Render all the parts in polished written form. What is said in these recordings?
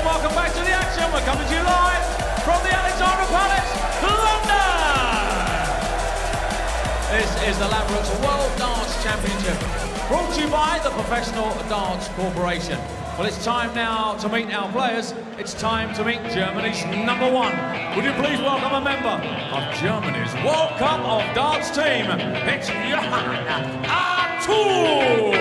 welcome back to the action. We're coming to you live from the Alexandra Palace, London. This is the Ladbrokes World Darts Championship, brought to you by the Professional Darts Corporation. Well, it's time now to meet our players. It's time to meet Germany's #1. Would you please welcome a member of Germany's World Cup of Darts team? It's Jyhan Artut.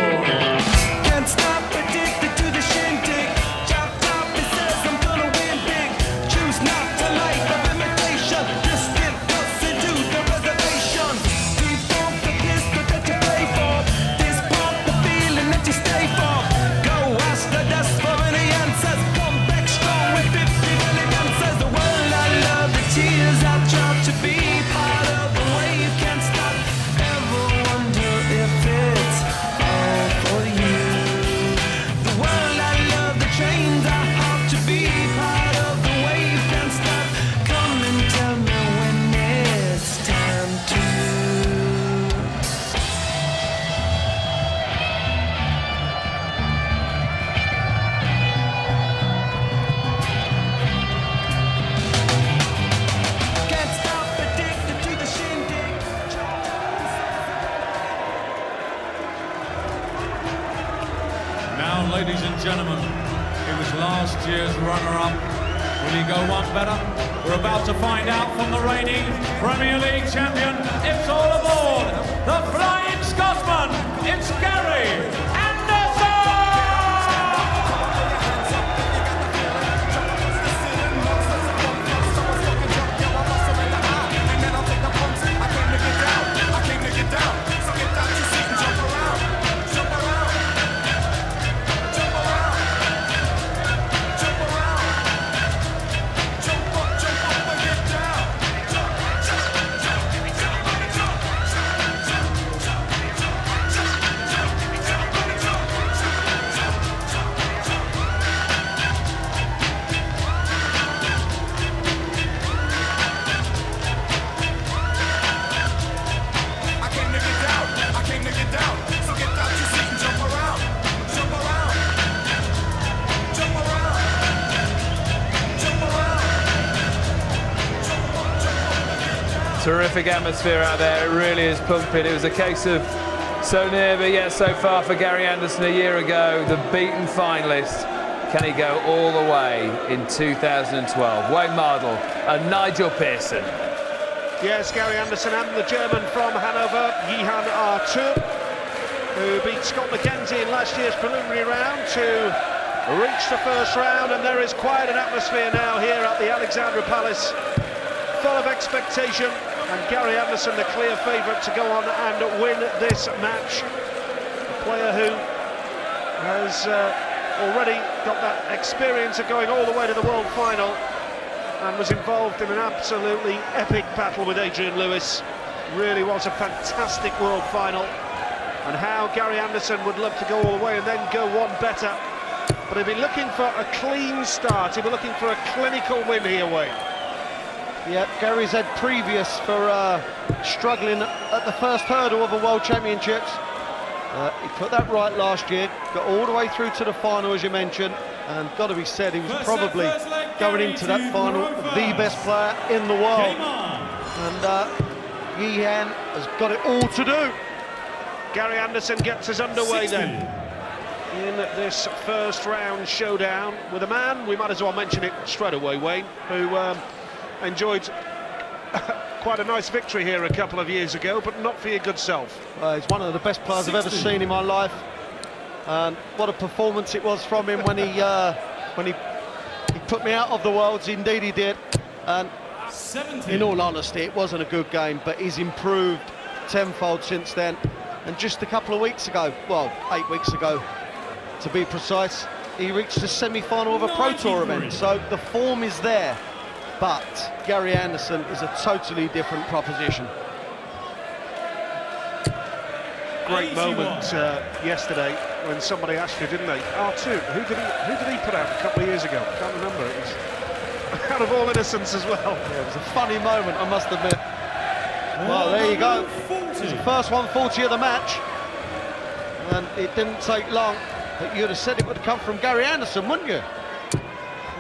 Can't stop, addicted to the shindig. Chop top, it says I'm gonna win big. Choose not to life of imitation. Just get closer to the reservation. Default the pistol that you play for. This pop the feeling that you stay for. Go ask the dust for any answers. Come back strong with 50 million answers. The world I love, the tears I've tried to be part of the way you can't stop. Ever wonder if it's all for you? The world I love, the trains I hop to be part of the way you can't stop. Come and tell me when it's time to. Can't stop, addicted to the shindig. Now, ladies and gentlemen, he was last year's runner-up. Will he go one better? We're about to find out from the reigning Premier League champion. It's all aboard the Flying Scotsman. It's Gary Anderson! Terrific atmosphere out there, it really is pumping. It was a case of so near but yet so far for Gary Anderson a year ago, the beaten finalist. Can he go all the way in 2012? Wayne Mardle and Nigel Pearson. Yes, Gary Anderson and the German from Hanover, Jyhan Artut, who beat Scott McKenzie in last year's preliminary round to reach the first round, and there is quite an atmosphere now here at the Alexandra Palace, full of expectation, and Gary Anderson the clear favourite to go on and win this match. A player who has already got that experience of going all the way to the world final and was involved in an absolutely epic battle with Adrian Lewis. Really was a fantastic world final, and how Gary Anderson would love to go all the way and then go one better. But he'd be looking for a clean start, he'd be looking for a clinical win here, Wayne. Yeah, Gary's had previous for struggling at the first hurdle of the World Championships. He put that right last year, got all the way through to the final, as you mentioned, and got to be said, he was probably going into that final the best player in the world. And Jyhan has got it all to do. Gary Anderson gets us underway then in this first round showdown with a man, we might as well mention it straight away, Wayne, who enjoyed quite a nice victory here a couple of years ago, but not for your good self. He's one of the best players I've ever seen in my life, and what a performance it was from him when he put me out of the Worlds. Indeed he did, and in all honesty it wasn't a good game, but he's improved tenfold since then. And just a couple of weeks ago, well 8 weeks ago to be precise, he reached the semi-final of a Pro Tour event, so the form is there. But Gary Anderson is a totally different proposition. Great moment yesterday when somebody asked you, didn't they? Artut, who did he put out a couple of years ago? Can't remember. It was out of all innocence as well. Yeah, it was a funny moment, I must admit. Well, there you go. It's the first 140 of the match, and it didn't take long. But you'd have said it would have come from Gary Anderson, wouldn't you?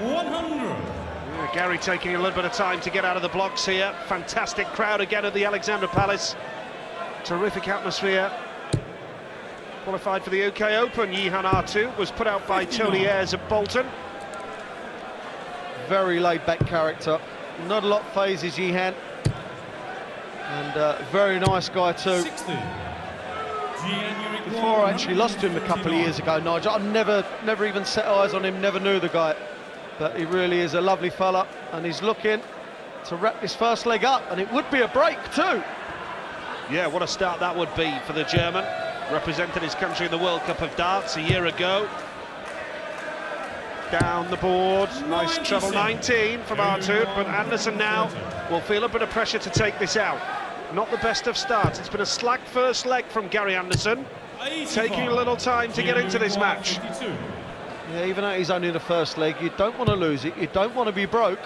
100. Yeah, Gary taking a little bit of time to get out of the blocks here. Fantastic crowd again at the Alexandra Palace. Terrific atmosphere. Qualified for the UK Open, Jyhan Artut was put out by Tony Ayres at Bolton. Very laid-back character. Not a lot phases Jyhan. And very nice guy too. 60. Before I actually lost to him a couple of years ago, Nigel, I never even set eyes on him, never knew the guy. But he really is a lovely fella, and he's looking to wrap this first leg up, and it would be a break too. Yeah, what a start that would be for the German. Represented his country in the World Cup of Darts a year ago. Down the board, nice treble 19 from Artut, but Anderson now will feel a bit of pressure to take this out. Not the best of starts. It's been a slack first leg from Gary Anderson, taking a little time to get into this match. Yeah, even though he's only in the first leg, you don't want to lose it, you don't want to be broke,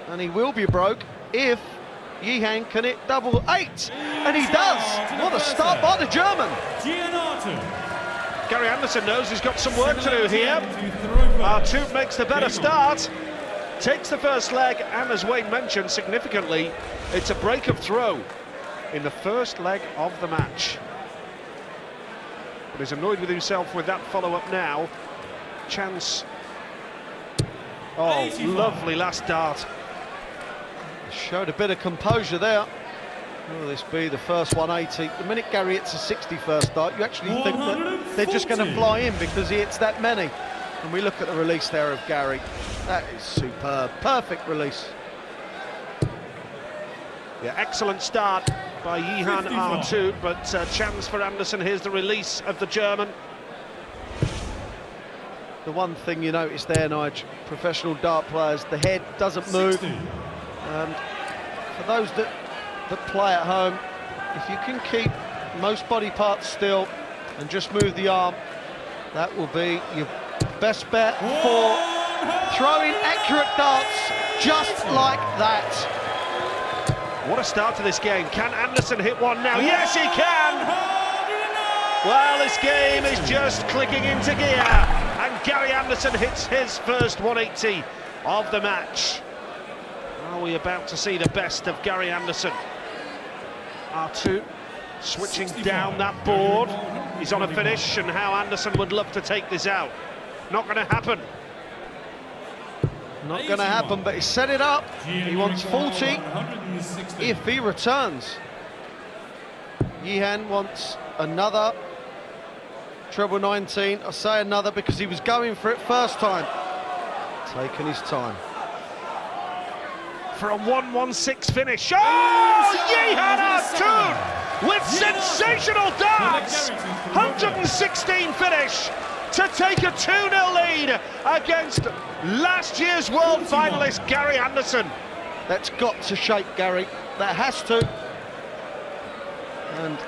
and he will be broke if Jyhan can hit double 8, and he does. What a start by the German. Jyhan Artut. Gary Anderson knows he's got some work to do here. Artut makes the better start, takes the first leg, and as Wayne mentioned, significantly, it's a break of throw in the first leg of the match. But he's annoyed with himself with that follow-up now. Chance. Oh, lovely last dart. Showed a bit of composure there. Will this be the first 180? The minute Gary hits a 60 first dart, you actually think that they're just going to fly in because he hits that many. And we look at the release there of Gary. That is superb. Perfect release. Yeah, excellent start by Jyhan Artut, but chance for Anderson. Here's the release of the German. The one thing you notice there, Nigel, professional dart players, the head doesn't move. And for those that play at home, if you can keep most body parts still and just move the arm, that will be your best bet for throwing accurate darts just like that. What a start to this game. Can Anderson hit one now? Yes, he can! Well, this game is just clicking into gear, and Gary Anderson hits his first 180 of the match. Are we about to see the best of Gary Anderson? Artut switching down that board. He's on a finish, and how Anderson would love to take this out. Not going to happen. Not going to happen, but he set it up. He wants 40 if he returns. Jyhan wants another treble 19. I say another because he was going for it first time. Taking his time. For a 1-1-6 finish. Oh, Jyhan Artut with sensational darts. 116 finish to take a 2-0 lead against last year's world finalist Gary Anderson. That's got to shake Gary. That has to. And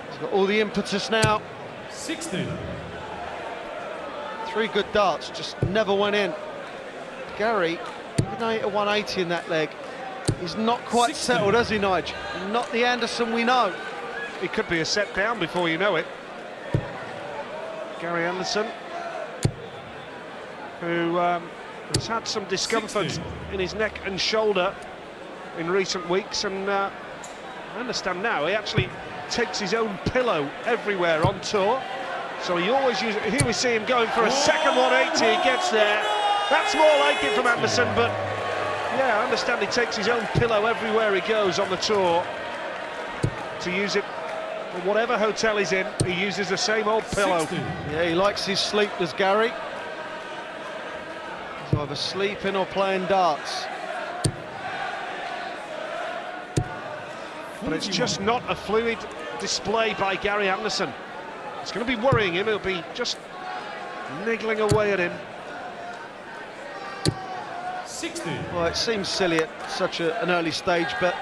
he's got all the impetus now. 60. 3 good darts, just never went in. Gary, even though he hit a 180 in that leg, he's not quite 60. settled, has he, Nigel? Not the Anderson we know. It could be a set down before you know it. Gary Anderson, who has had some discomfort 60. in his neck and shoulder in recent weeks, and I understand now he actually takes his own pillow everywhere on tour, so he always uses it. Here we see him going for a second 180, he gets there. That's more like it from Anderson, but yeah, I understand he takes his own pillow everywhere he goes on the tour to use it. Whatever hotel he's in, he uses the same old pillow. 60. Yeah, he likes his sleep, does Gary. He's either sleeping or playing darts. But it's just not a fluid display by Gary Anderson. It's going to be worrying him. He'll be just niggling away at him. 60. Well, it seems silly at such an early stage, but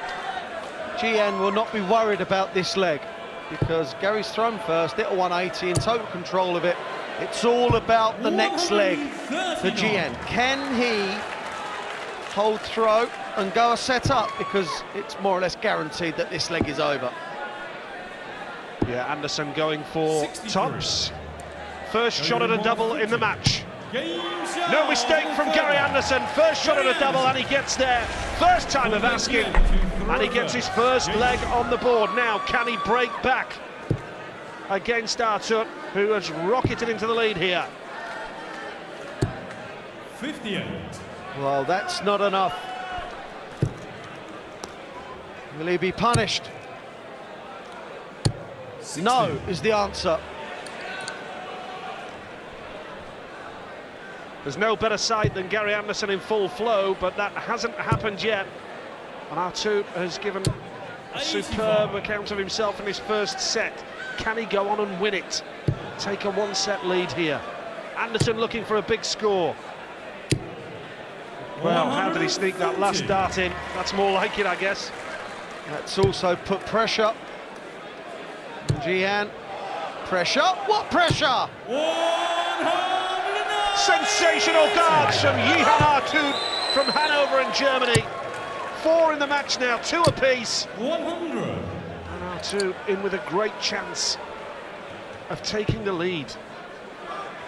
Jyhan will not be worried about this leg because Gary's thrown first, hit a 180, in total control of it. It's all about the next leg for Jyhan. Can he hold throw and go a set up, because it's more or less guaranteed that this leg is over. Yeah, Anderson going for 63. tops. First shot at a double in the match. No mistake from Gary Anderson. First shot at a double and he gets there. First time of asking, and he gets his first leg on the board. Now, can he break back against Artut, who has rocketed into the lead here? 58. Well, that's not enough. Will he be punished? 60. No is the answer. There's no better sight than Gary Anderson in full flow, but that hasn't happened yet. And Artut has given a superb account of himself in his first set. Can he go on and win it? Take a one-set lead here. Anderson looking for a big score. Well, how did he sneak that last dart in? That's more like it, I guess. That's also put pressure. Jyhan, pressure? What pressure? 109. Sensational darts from Jyhan Artut from Hanover in Germany. 4 in the match now, 2 apiece. 100. And Artut in with a great chance of taking the lead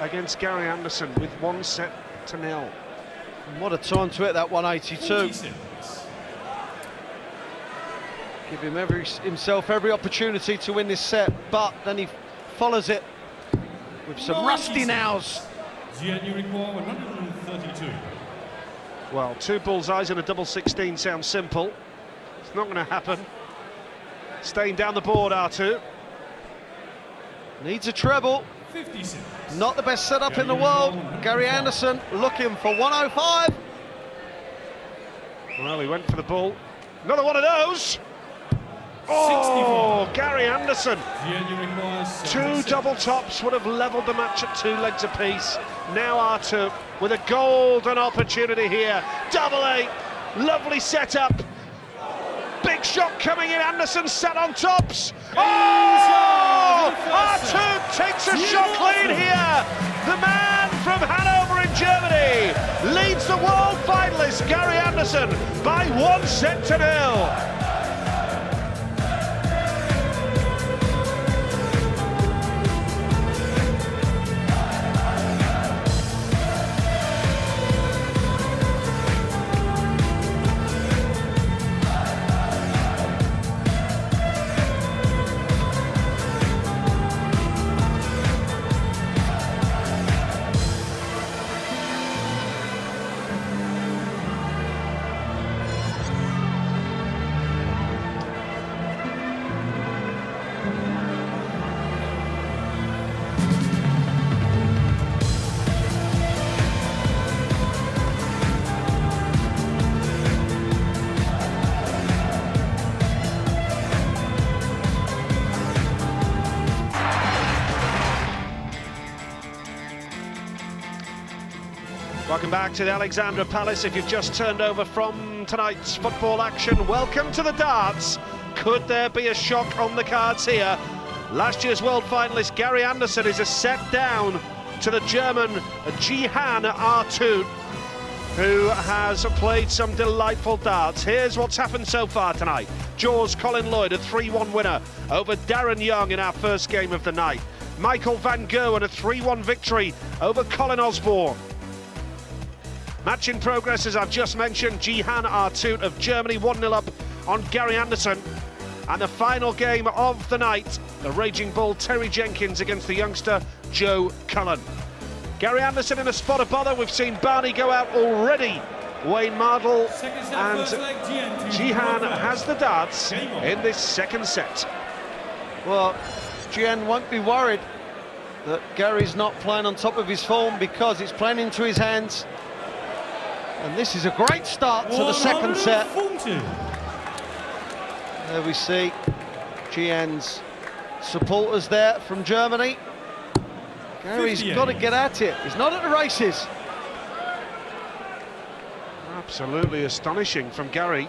against Gary Anderson with 1-0. And what a time to hit that 182. 46. Give him himself every opportunity to win this set, but then he follows it with some rusty nows. Jyhan, you require 132. Well, 2 bullseyes and a double 16 sounds simple. It's not going to happen. Staying down the board, Artut. Needs a treble. 56. Not the best setup in the world. Gary Anderson looking for 105. Well, he went for the ball. Another one of those. Oh, 64. Gary Anderson. Jyhan, you require 2 double tops would have levelled the match at 2 legs apiece. Now Artut with a golden opportunity here. Double 8. Lovely setup. Big shot coming in. Anderson sat on tops. Oh! Artut takes a shock lead here. The man from Hanover in Germany leads the world finalist Gary Anderson by 1-0. Welcome back to the Alexandra Palace. If you've just turned over from tonight's football action, welcome to the darts. Could there be a shock on the cards here? Last year's world finalist Gary Anderson is a set down to the German Jyhan Artut, who has played some delightful darts. Here's what's happened so far tonight. Jaws Colin Lloyd, a 3-1 winner over Darren Young in our first game of the night. Michael van Gerwen, a 3-1 victory over Colin Osborne. Match in progress, as I've just mentioned, Jyhan Artut of Germany 1-0 up on Gary Anderson. And the final game of the night, the Raging Bull Terry Jenkins against the youngster Joe Cullen. Gary Anderson in a spot of bother. We've seen Barney go out already. Wayne Mardle and Jyhan has the darts in this second set. Well, Jyhan won't be worried that Gary's not playing on top of his form, because it's playing into his hands. And this is a great start to the second set. There we see Jyhan's supporters there from Germany. Gary's got to get at it. He's not at the races. Absolutely astonishing from Gary.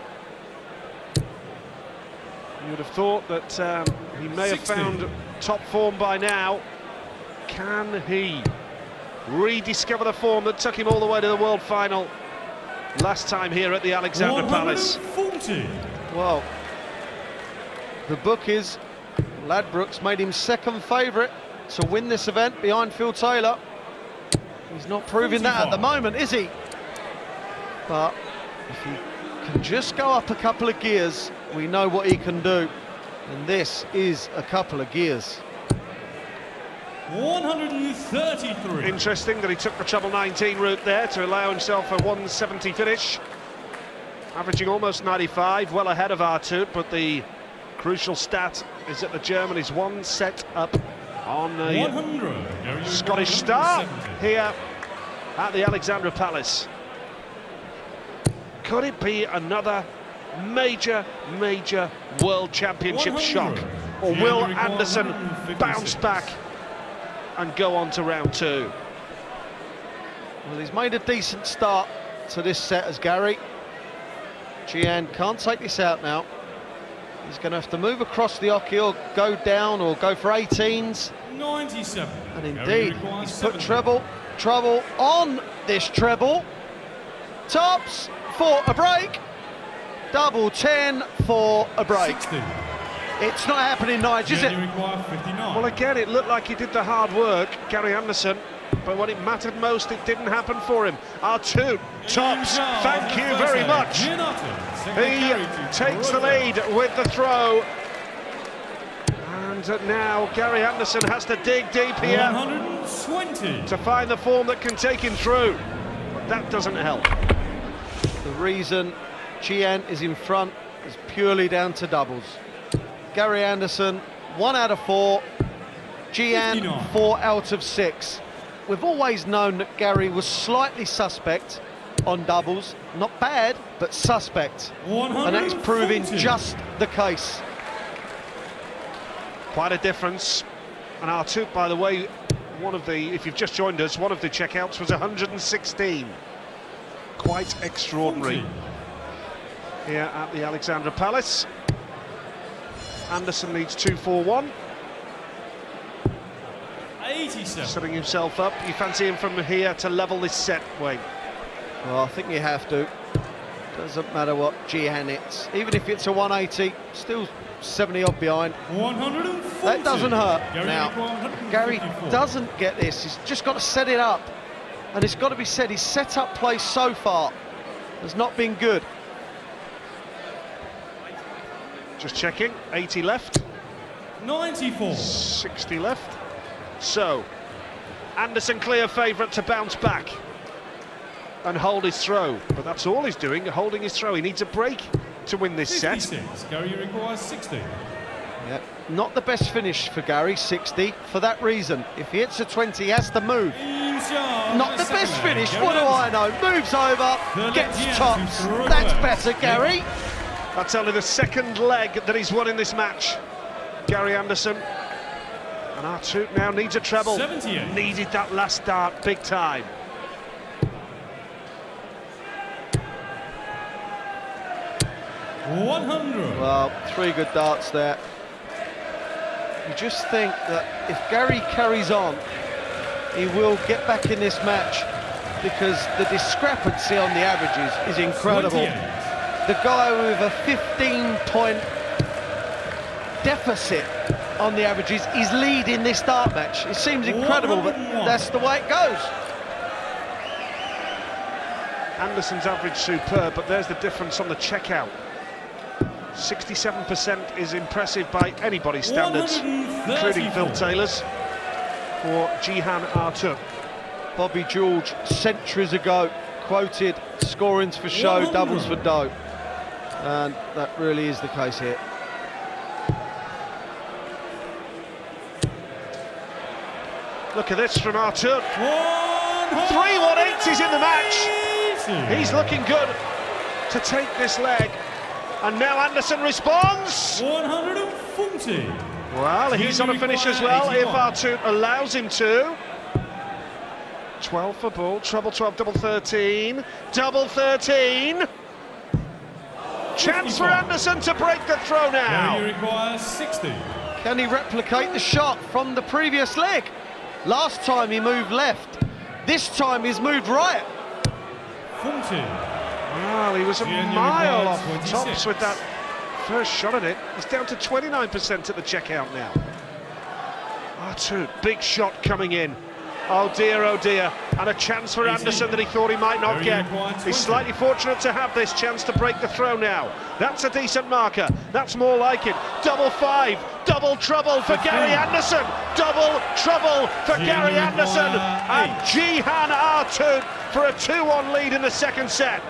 You would have thought that he may have found top form by now. Can he rediscover the form that took him all the way to the world final last time here at the Alexandra Palace? Well, the bookies, Ladbrokes, made him second favourite to win this event behind Phil Taylor. He's not proving that at the moment, is he? But if he can just go up a couple of gears, we know what he can do. And this is a couple of gears. 133. Interesting that he took the treble 19 route there to allow himself a 170 finish. Averaging almost 95, well ahead of Artut, but the crucial stat is that the German is one set up on the 100. Scottish star here at the Alexandra Palace. Could it be another major World Championship 100. shock? Or will Anderson bounce back and go on to round two? Well, he's made a decent start to this set as Gary. Jyhan can't take this out now. He's going to have to move across the hockey or go down or go for 18s. 97. And indeed, he's put treble on this treble. Tops for a break. Double 10 for a break. 60. It's not happening, Nige, is it? Well, again, it looked like he did the hard work, Gary Anderson, but when it mattered most, it didn't happen for him. Artut tops, thank you very much. He takes the lead with the throw. And now Gary Anderson has to dig deep here 120. to find the form that can take him through. But that doesn't help. The reason Jyhan is in front is purely down to doubles. Gary Anderson, 1 out of 4. Jyhan, 59. 4 out of 6. We've always known that Gary was slightly suspect on doubles. Not bad, but suspect. And that is proving just the case. Quite a difference. And Artut, by the way, one of the, if you've just joined us, one of the checkouts was 116. Quite extraordinary. 40. Here at the Alexandra Palace. Anderson needs 2-4-1. 87. Setting himself up. You fancy him from here to level this set, Wayne? Well, I think you have to. Doesn't matter what Jyhan hits. Even if it's a 180, still 70 odd behind. 140. That doesn't hurt. Gary Now, Gary doesn't get this. He's just got to set it up. And it's got to be said, his set-up play so far has not been good. Just checking. 80 left. 94. 60 left. So, Anderson clear favourite to bounce back and hold his throw. But that's all he's doing, holding his throw. He needs a break to win this 56. set. Gary requires 60. Yeah, not the best finish for Gary, 60, for that reason. If he hits a 20, he has to move. Not the best finish, what do I know? Moves over, gets tops. That's better, Gary. That's only the second leg that he's won in this match. Gary Anderson. And Artut now needs a treble. 78. Needed that last dart big time. Well, 3 good darts there. You just think that if Gary carries on, he will get back in this match, because the discrepancy on the averages is incredible. 28. The guy with a 15-point deficit on the averages is leading this dart match. It seems incredible, but that's the way it goes. Anderson's average superb, but there's the difference on the checkout. 67% is impressive by anybody's standards, including Phil Taylor's, for Jyhan Artut. Bobby George, centuries ago, quoted scorings for show, doubles for dough. And that really is the case here. Look at this from Artut. 3 180s in the match. He's looking good to take this leg. And now Anderson responds. 140. Well, he's on a finish as well, if Artut allows him to. 12 for ball, treble 12, double 13. Double 13. Chance for Anderson to break the throw now. He requires 60. Can he replicate the shot from the previous leg? Last time he moved left. This time he's moved right. 40. Well, he was a mile off tops with that first shot at it. He's down to 29% at the checkout now. Artut, big shot coming in. oh dear, and a chance for Anderson that he thought he might not get. He's slightly fortunate to have this chance to break the throw now. That's a decent marker, that's more like it. Double five, double trouble for Gary Anderson, double trouble for Gary Anderson, and Jyhan Artut for a 2-1 lead in the second set.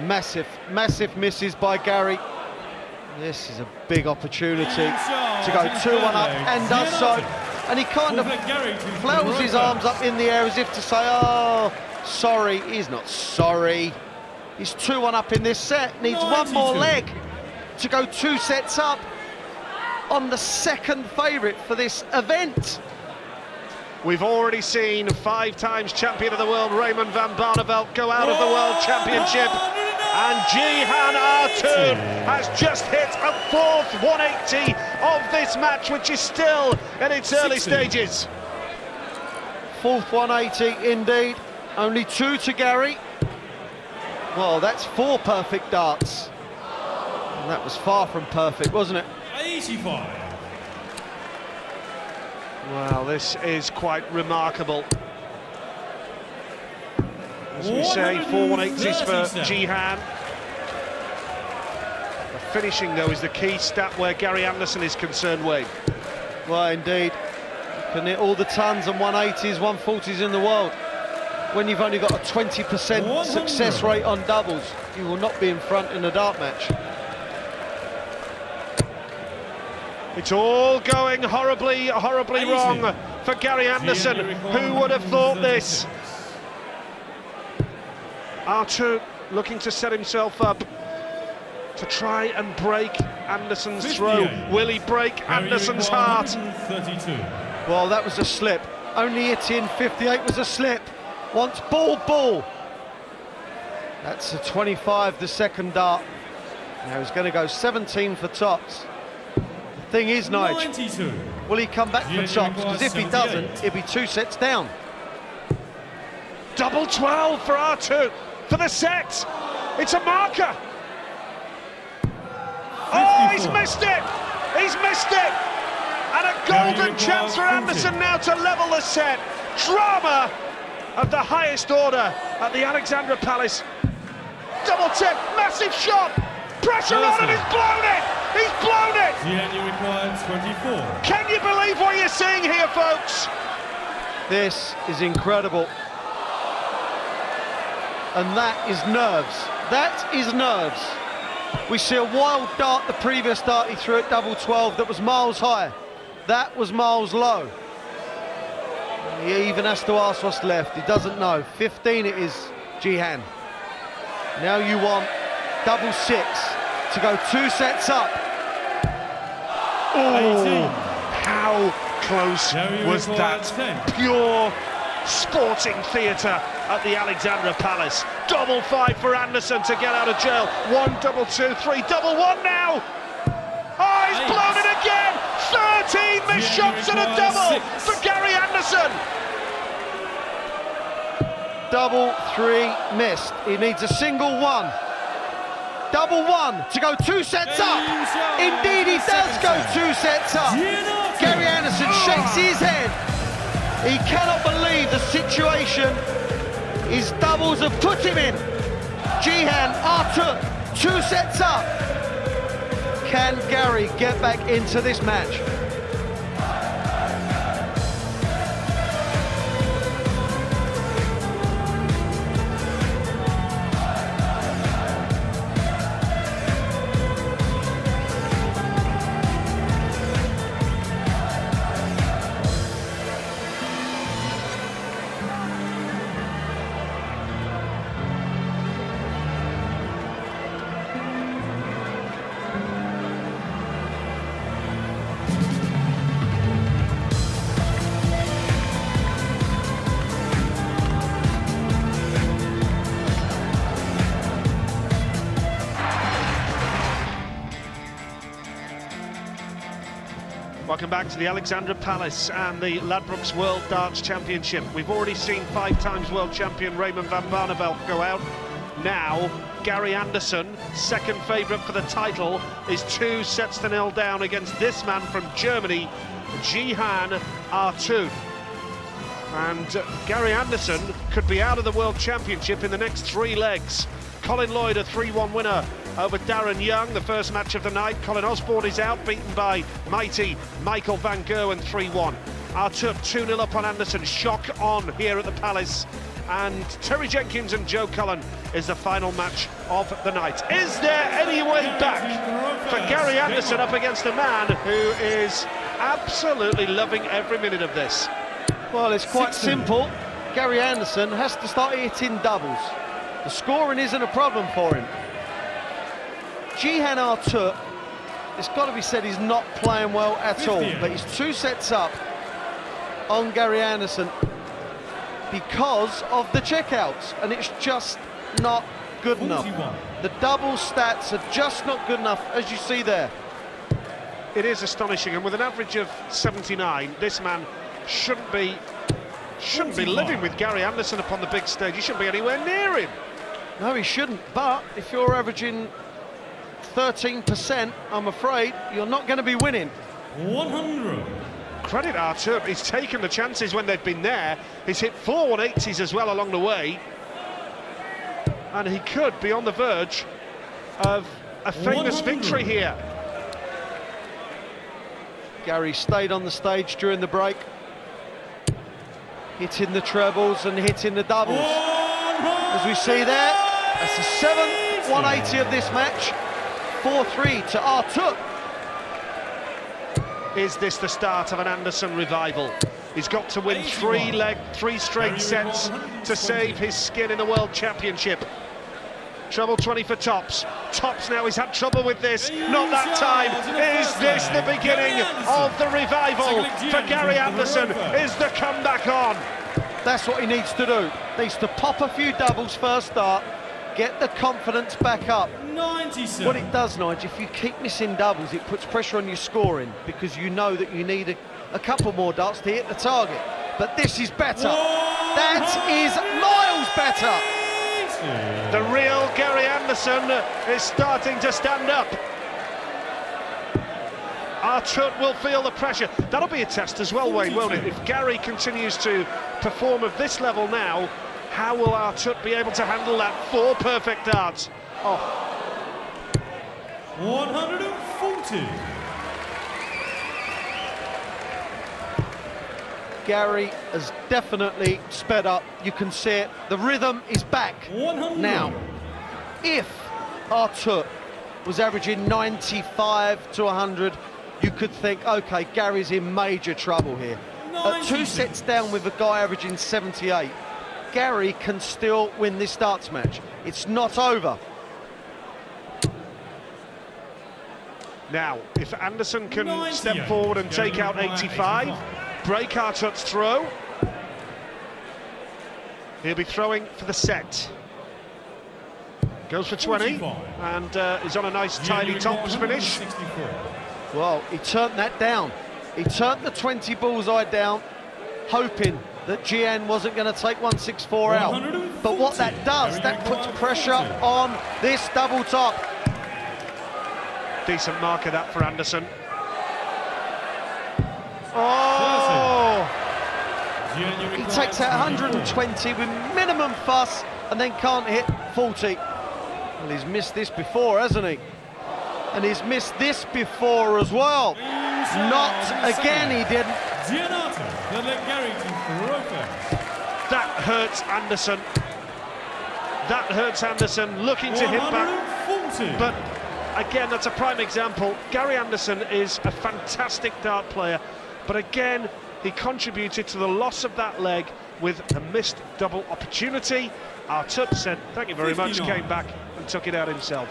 Massive misses by Gary. This is a big opportunity to go 2-1 up, and does so. And he kind of flails his arms up in the air as if to say, oh, sorry. He's not sorry. He's 2-1 up in this set. Needs one more leg to go 2 sets up on the second favourite for this event. We've already seen 5 times champion of the world Raymond van Barneveld go out of the World Championship, and Jyhan Artut has just hit a 4th 180 of this match, which is still in its early stages. 4th 180 indeed, only 2 to Gary. Well, that's 4 perfect darts, and that was far from perfect, wasn't it? 85. Well, this is quite remarkable. As we say, 4 180s for Jyhan. The finishing, though, is the key stat where Gary Anderson is concerned, Wayne. Well, indeed. You can hit all the tons and 180s, 140s in the world. When you've only got a 20% success rate on doubles, you will not be in front in a dart match. It's all going horribly wrong for Gary Anderson. Who would have thought this? Artut looking to set himself up to try and break Anderson's throw. Will he break Anderson's heart? 32. Well, that was a slip. Only hitting 58 was a slip. Once ball. That's a 25, the second dart. Now he's going to go 17 for tops. Thing is, Nige, 92. will he come back for tops? Because if he doesn't, he'll be 2 sets down. Double 12 for Artut for the set. It's a marker. 54. Oh, he's missed it. He's missed it. And a golden chance for Anderson now to level the set. Drama of the highest order at the Alexandra Palace. Double tip, massive shot. Pressure on, and he's blown it. He's blown it! Jyhan requires 24. Can you believe what you're seeing here, folks? This is incredible. And that is nerves. That is nerves. We see a wild dart, the previous dart he threw at double 12 that was miles high. That was miles low. He even has to ask what's left. He doesn't know. 15 it is, Jyhan. Now you want double 6 to go 2 sets up. Oh, how close was that? 10. Pure sporting theatre at the Alexandra Palace. Double 5 for Anderson to get out of jail. 1, double 2, 3, double 1 now. Oh, he's blown it again. 13 missed shots and a double for Gary Anderson. Double 3 missed. He needs a single 1. Double 1 to go 2 sets up. Indeed, he does go 2 sets up. Gary Anderson shakes his head. He cannot believe the situation his doubles have put him in. Jyhan Artut, 2 sets up. Can Gary get back into this match? Welcome back to the Alexandra Palace and the Ladbrokes World Darts Championship. We've already seen 5 times world champion Raymond van Barneveld go out. Now, Gary Anderson, second favourite for the title, is 2 sets to 0 down against this man from Germany, Jyhan Artut. And Gary Anderson could be out of the World Championship in the next 3 legs. Colin Lloyd, a 3-1 winner over Darren Young, the first match of the night. Colin Osborne is out, beaten by mighty Michael van Gerwen 3-1. Artut 2-0 up on Anderson. Shock on here at the Palace. And Terry Jenkins and Joe Cullen is the final match of the night. Is there any way back for Gary Anderson up against a man who is absolutely loving every minute of this? Well, it's quite simple. Gary Anderson has to start hitting doubles. The scoring isn't a problem for him. Jyhan Artut, it's got to be said, he's not playing well at all, but he's 2 sets up on Gary Anderson because of the checkouts, and it's just not good enough. The double stats are just not good enough, as you see there. It is astonishing, and with an average of 79, this man shouldn't be living with Gary Anderson upon the big stage. He shouldn't be anywhere near him. No, he shouldn't, but if you're averaging 13%, I'm afraid you're not going to be winning. 100. Credit Artut, he's taken the chances when they've been there. He's hit 4 180s as well along the way. And he could be on the verge of a famous victory here. Gary stayed on the stage during the break, hitting the trebles and hitting the doubles. As we see there, that's the 7th 180 of this match. 4-3 to Artut. Is this the start of an Anderson revival? He's got to win 3 straight sets to save his skin in the World Championship. Treble 20 for Tops. Tops now, he's had trouble with this. Not that time. Is this the beginning of the revival for Gary Anderson? Is the comeback on? That's what he needs to do. Needs to pop a few doubles first start, get the confidence back up. 97. What it does, Nigel, if you keep missing doubles, it puts pressure on your scoring because you know that you need a couple more darts to hit the target. But this is better. That is miles better. The real Gary Anderson is starting to stand up. Artut will feel the pressure. That'll be a test as well, Wayne, won't it? If Gary continues to perform at this level now, how will Artut be able to handle that? 4 perfect darts. Oh. 140. Gary has definitely sped up. You can see it. The rhythm is back 100. now. If Artut was averaging 95 to 100, you could think, OK, Gary's in major trouble here. At 2 sets down with a guy averaging 78, Gary can still win this darts match. It's not over. Now, if Anderson can step forward and take out 85, break Artut's throw, he'll be throwing for the set. Goes for 20, and he's on a nice tidy Tops finish. Well, he turned that down. He turned the 20 bullseye down, hoping that Jyhan wasn't going to take 164 out. But what that does, that puts pressure on this double top. Decent marker that for Anderson. Oh! He takes out 120 with minimum fuss and then can't hit 40. Well, he's missed this before, hasn't he? And he's missed this before as well. Not again, he didn't. That hurts Anderson. That hurts Anderson, looking to hit back. But again, that's a prime example. Gary Anderson is a fantastic dart player, but again, he contributed to the loss of that leg with a missed double opportunity. Artut said, thank you very much, came back and took it out himself.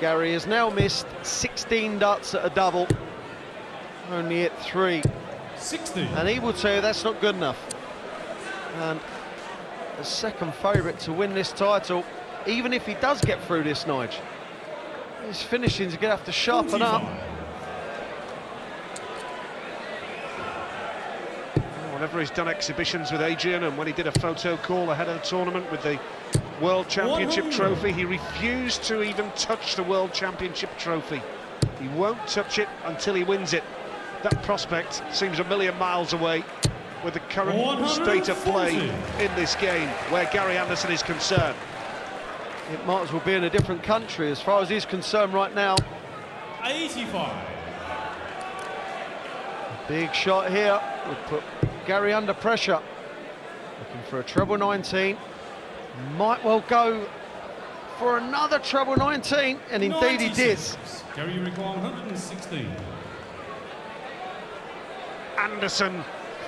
Gary has now missed 16 darts at a double, only hit 3. 60. And he will tell you that's not good enough. And the second favourite to win this title, even if he does get through this, Nige, his finishing's going to have to sharpen up. Whenever he's done exhibitions with Adrian, and when he did a photo call ahead of the tournament with the World Championship trophy, he refused to even touch the World Championship trophy. He won't touch it until he wins it. That prospect seems a million miles away with the current state of play in this game, where Gary Anderson is concerned. It might as well be in a different country as far as he's concerned right now. 85. Big shot here would put Gary under pressure. Looking for a treble 19. Might well go for another treble 19, and indeed he did. Gary, you require 116. Anderson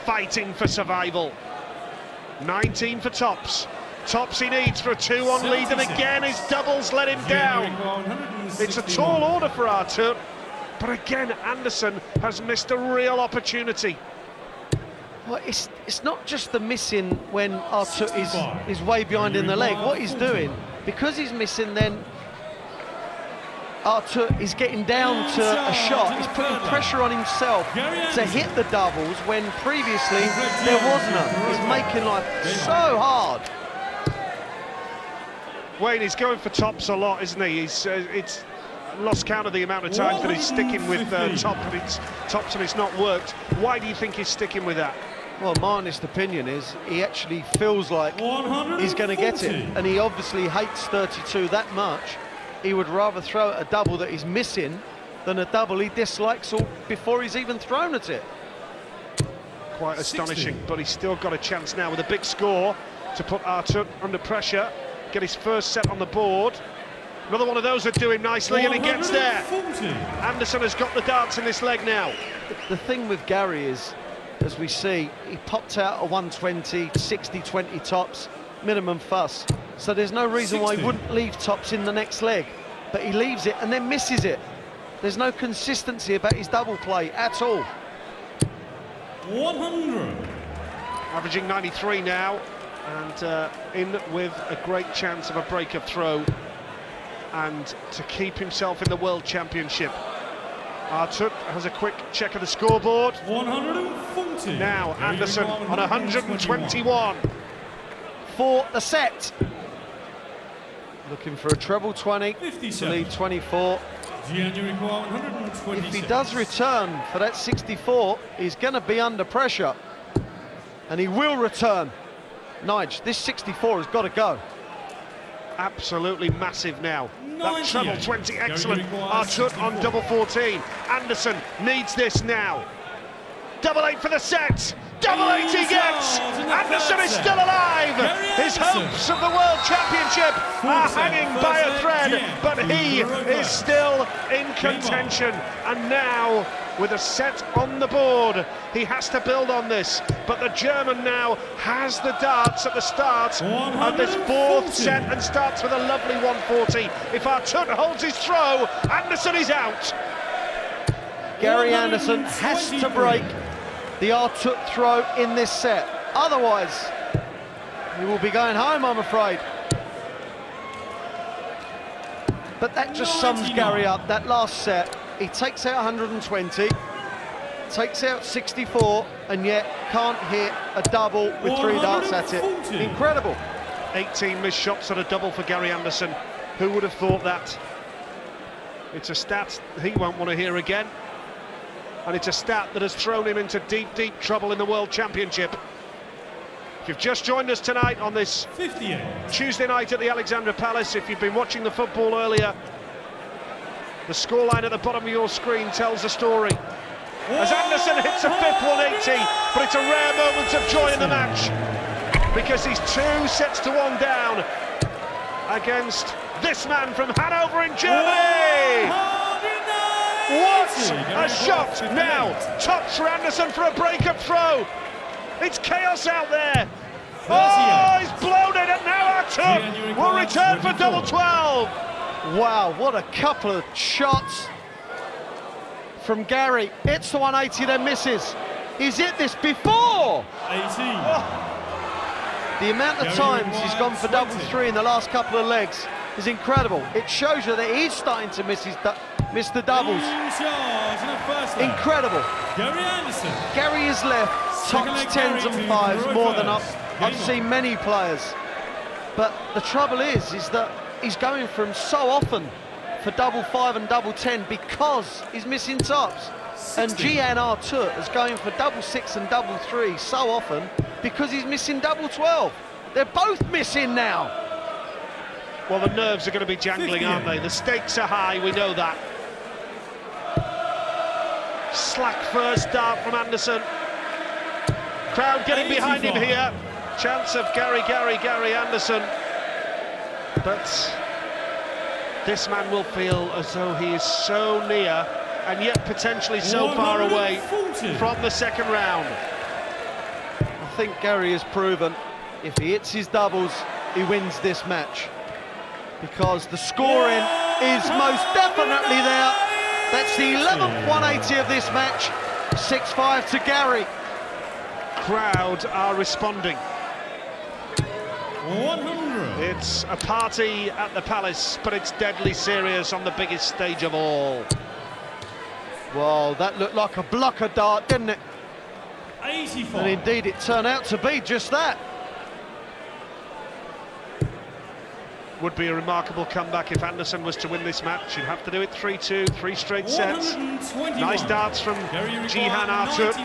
fighting for survival. 19 for tops. Tops he needs for a 2-1 lead, and again his doubles let him down. It's a tall order for Artut, but again Anderson has missed a real opportunity. Well, it's not just the missing when Artut is way behind in the leg. What he's doing, because he's missing, then Artut is getting down to a shot. He's putting pressure on himself to hit the doubles when previously there was none. He's making life so hard. Wayne, he's going for tops a lot, isn't he? It's lost count of the amount of times that he's sticking with tops and it's not worked. Why do you think he's sticking with that? Well, my honest opinion is he actually feels like he's going to get it, and he obviously hates 32 that much. He would rather throw at a double that he's missing than a double he dislikes before he's even thrown at it. Quite astonishing, but he's still got a chance now with a big score to put Artut under pressure, get his first set on the board. Another one of those would do him nicely, and he gets there. Anderson has got the darts in this leg now. The thing with Gary is, as we see, he popped out a 120, 60-20 tops, minimum fuss. So there's no reason why he wouldn't leave tops in the next leg. But he leaves it and then misses it. There's no consistency about his double play at all. 100. Averaging 93 now, and in with a great chance of a break of throw and to keep himself in the World Championship. Artut has a quick check of the scoreboard. 140. Now Anderson on 121. For the set. Looking for a treble 20 to lead 24. Jyhan, you require 126. If he does return for that 64, he's going to be under pressure. And he will return. Nige, this 64 has got to go. Absolutely massive now. That treble 20, excellent. Artut on double 14. Anderson needs this now. Double 8 for the set. Double 8 he gets. Anderson is still alive. His hopes of the World Championship are hanging by a thread, but he is still in contention. And now, with a set on the board, he has to build on this. But the German now has the darts at the start of this fourth set and starts with a lovely 140. If Artut holds his throw, Anderson is out. Gary Anderson has to break the Artut throw in this set. Otherwise, he will be going home, I'm afraid. But that just sums Gary up, that last set. He takes out 120, takes out 64, and yet can't hit a double with 3 darts at it. Incredible. 18 missed shots at a double for Gary Anderson. Who would have thought that? It's a stat he won't want to hear again. And it's a stat that has thrown him into deep, deep trouble in the World Championship. If you've just joined us tonight on this 58. Tuesday night at the Alexandra Palace, if you've been watching the football earlier, the scoreline at the bottom of your screen tells a story. As Anderson hits a fifth 180, but it's a rare moment of joy in the match, because he's 2 sets to 1 down against this man from Hanover in Germany. What a shot now! Tops for Anderson for a break-up throw. It's chaos out there. Oh, he's blown it, and now Artut will return for double 12. Wow, what a couple of shots from Gary. It's the 180 that misses. He's hit this before. 18. The amount of times he's gone for double 3 in the last couple of legs is incredible. It shows you that he's starting to miss the doubles. Incredible. Gary Anderson. Gary is left tops, 10s and 5s more than I've seen many players. But the trouble is that he's going for them so often for double 5 and double 10 because he's missing tops. And Jyhan Artut is going for double 6 and double 3 so often because he's missing double 12. They're both missing now. Well, the nerves are going to be jangling, aren't they? The stakes are high, we know that. Slack first dart from Anderson. Crowd getting behind him here. Chance of Gary Anderson. But this man will feel as though he is so near and yet potentially so far away from the second round. I think Gary has proven if he hits his doubles, he wins this match. Because the scoring is most definitely there. That's the 11th 180 of this match. 6-5 to Gary. Crowd are responding. 100. It's a party at the Palace, but it's deadly serious on the biggest stage of all. Well, that looked like a blocker dart, didn't it? 85. And indeed, it turned out to be just that. Would be a remarkable comeback if Anderson was to win this match. You'd have to do it 3-2, 3 straight sets. Nice darts from Jyhan Artut.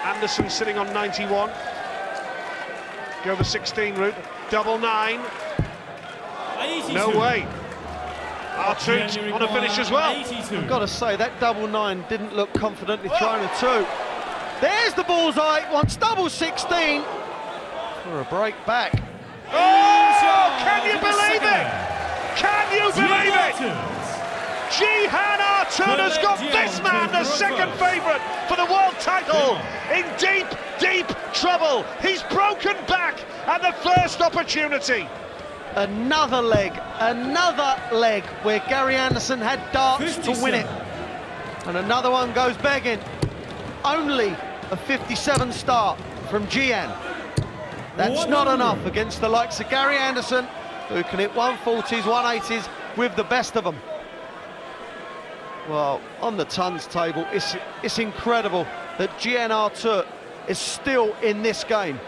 Anderson sitting on 91. Go the 16 route, double 9. 82. No way. Artut on a finish as well. 82. I've got to say, that double 9 didn't look confidently thrown a 2. There's the bullseye, wants double 16 for a break back. Oh, can you believe it? Can you believe it? Jyhan Artut has got this man, the second favourite for the world title, in deep, deep trouble. He's broken back at the first opportunity. Another leg where Gary Anderson had darts 57. to win it. And another one goes begging. Only a 57 start from Jyhan. That's not enough against the likes of Gary Anderson, who can hit 140s, 180s with the best of them. Well, on the tons table, it's incredible that Jyhan Artut is still in this game.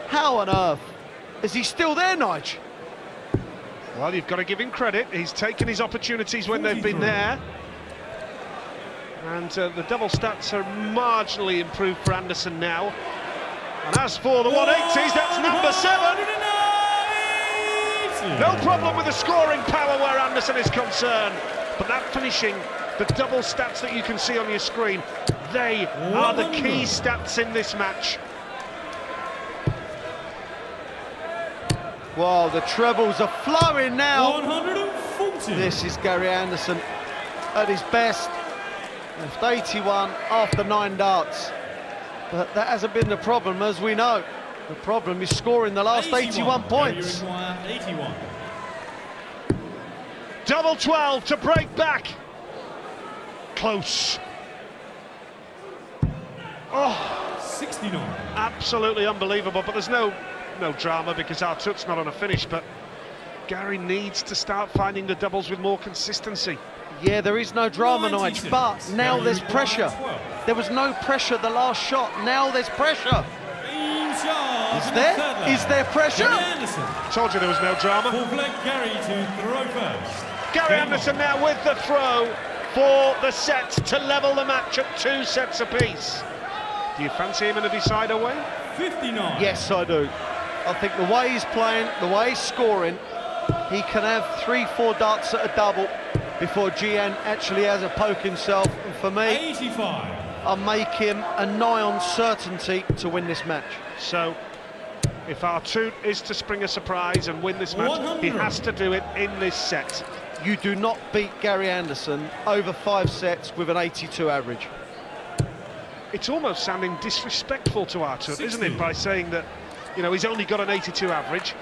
How on earth is he still there, Nige? Well, you've got to give him credit. He's taken his opportunities when they've been there. And the double stats are marginally improved for Anderson now. And as for the 180s, that's number 7. No problem with the scoring power where Anderson is concerned. But that finishing, the double stats that you can see on your screen, they are the key stats in this match. Well, the trebles are flowing now. 140. This is Gary Anderson at his best. Left 81 after 9 darts. But that hasn't been the problem, as we know. The problem is scoring the last 81 points. 81. Double 12 to break back. Close. Oh, 69. absolutely unbelievable. But there's no drama because Artut's not on a finish. But Gary needs to start finding the doubles with more consistency. Yeah, there is no drama, Nige, but now there's pressure. There was no pressure the last shot, now there's pressure. Is there pressure? Told you there was no drama. Gary to throw first. Gary Anderson now with the throw for the set to level the match at 2 sets apiece. Do you fancy him in a decider way? 59. Yes, I do. I think the way he's playing, the way he's scoring, he can have 3-4 darts at a double before Jyhan actually has a poke himself. And for me, 85. I make him a nigh on certainty to win this match. So, if Artut is to spring a surprise and win this match, 100. he has to do it in this set. You do not beat Gary Anderson over 5 sets with an 82 average. It's almost sounding disrespectful to Artut, isn't it, 60. by saying that, you know, he's only got an 82 average.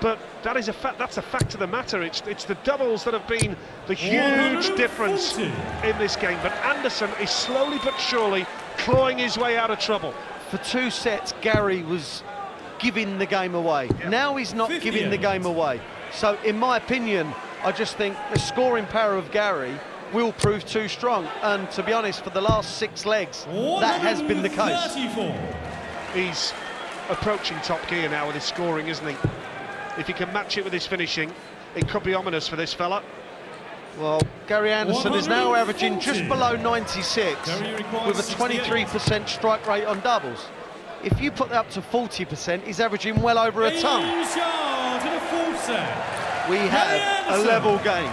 But that is a fact. That's a fact of the matter. It's the doubles that have been the huge difference in this game. But Anderson is slowly but surely clawing his way out of trouble. For 2 sets, Gary was giving the game away. Yeah. Now he's not 58. giving the game away. So, in my opinion, I just think the scoring power of Gary will prove too strong. And to be honest, for the last 6 legs, that has been the case. 34. He's approaching top gear now with his scoring, isn't he? If he can match it with his finishing, it could be ominous for this fella. Well, Gary Anderson is now averaging just below 96 with a 23% strike rate on doubles. If you put that up to 40%, he's averaging well over a ton. We have a level game.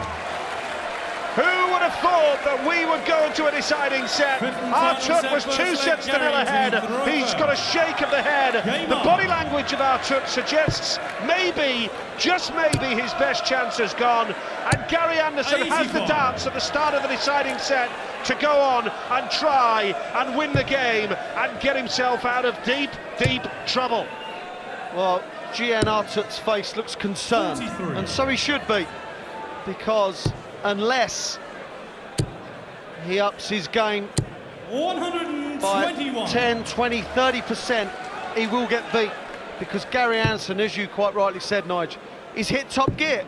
Who would have thought that we would go into a deciding set? Artut was 2 sets to 0 ahead. He's got a shake of the head. The body language of Artut suggests maybe, just maybe, his best chance has gone. And Gary Anderson has the dance at the start of the deciding set to go on and try and win the game and get himself out of deep, deep trouble. Well, Jyhan Artut's face looks concerned, and so he should be, because unless he ups his game by 10, 20, 30%, he will get beat, because Gary Anderson, as you quite rightly said, Nigel, is hit top gear.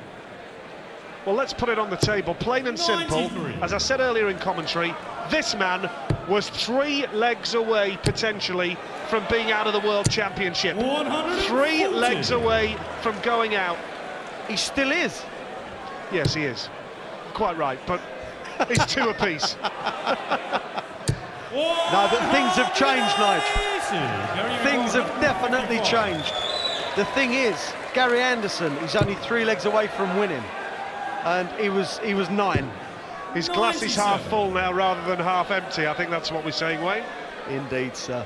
Well, let's put it on the table, plain and simple. As I said earlier in commentary, this man was 3 legs away, potentially, from being out of the World Championship. 3 legs away from going out. He still is. Yes, he is. Quite right, but it's 2 apiece. No, but things have changed, Nigel. Things have definitely changed. The thing is, Gary Anderson is only 3 legs away from winning, and he was 9. His glass is half full now rather than half empty. I think that's what we're saying, Wayne. Indeed, sir.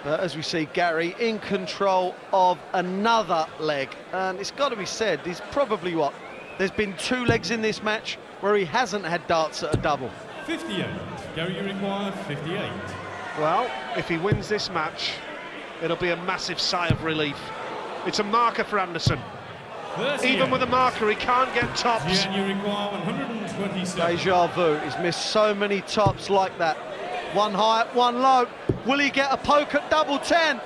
But as we see, Gary in control of another leg, and it's got to be said, he's probably what? There's been 2 legs in this match where he hasn't had darts at a double. 58. Gary, you require 58. Well, if he wins this match, it'll be a massive sigh of relief. It's a marker for Anderson. 38. Even with a marker, he can't get tops. Jyhan, you require 127. Deja vu. He's missed so many tops like that. 1 high, 1 low. Will he get a poke at double 10?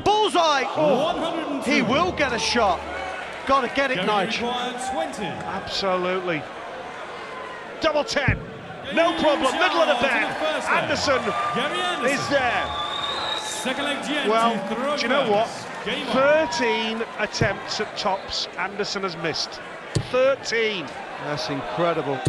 Bullseye! Oh, he will get a shot. Got to get it, Nigel. 20. Absolutely. Double 10. No problem. Middle of the bed. Anderson is there. Second leg, Jyhan. Well, do you know what? 13 attempts at tops Anderson has missed. 13. That's incredible.